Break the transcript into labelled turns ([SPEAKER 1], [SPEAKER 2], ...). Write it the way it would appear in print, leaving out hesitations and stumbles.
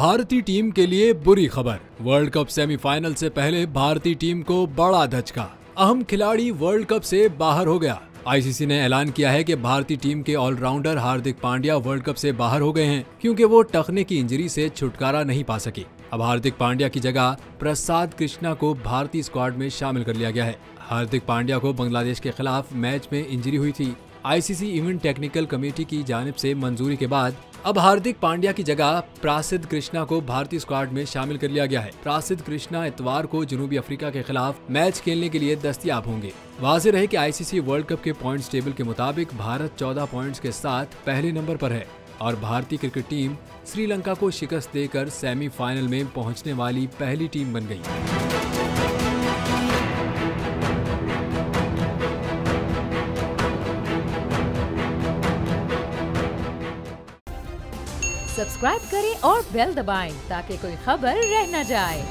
[SPEAKER 1] भारतीय टीम के लिए बुरी खबर। वर्ल्ड कप सेमीफाइनल से पहले भारतीय टीम को बड़ा धचका। अहम खिलाड़ी वर्ल्ड कप से बाहर हो गया। आईसीसी ने ऐलान किया है कि भारतीय टीम के allrounder Hardik Pandya world cup से बाहर हो गए हैं क्योंकि वो टखने की इंजरी से छुटकारा नहीं पा सके। अब हार्दिक पांड्या की जगह प्रसाद कृष्णा को भारतीय स्क्वाड में शामिल कर लिया गया है। हार्दिक पांड्या को बांग्लादेश के खिलाफ मैच में इंजरी हुई थी। आईसीसी इवेंट टेक्निकल कमेटी की जानिब से मंजूरी के बाद अब हार्दिक पांड्या की जगह प्रसिद्ध कृष्णा को भारतीय स्क्वाड में शामिल कर लिया गया है। प्रसिद्ध कृष्णा इतवार को जनूबी अफ्रीका के खिलाफ मैच खेलने के लिए दस्तयाब होंगे। वाज़ेह रहे कि आईसीसी वर्ल्ड कप के पॉइंट्स टेबल के मुताबिक भारत 14 पॉइंट्स के साथ पहले नंबर पर है और भारतीय क्रिकेट टीम श्रीलंका को शिकस्त देकर सेमीफाइनल में पहुंचने वाली पहली टीम बन गई।
[SPEAKER 2] सब्सक्राइब करें और बेल दबाएं ताकि कोई खबर रह न जाए।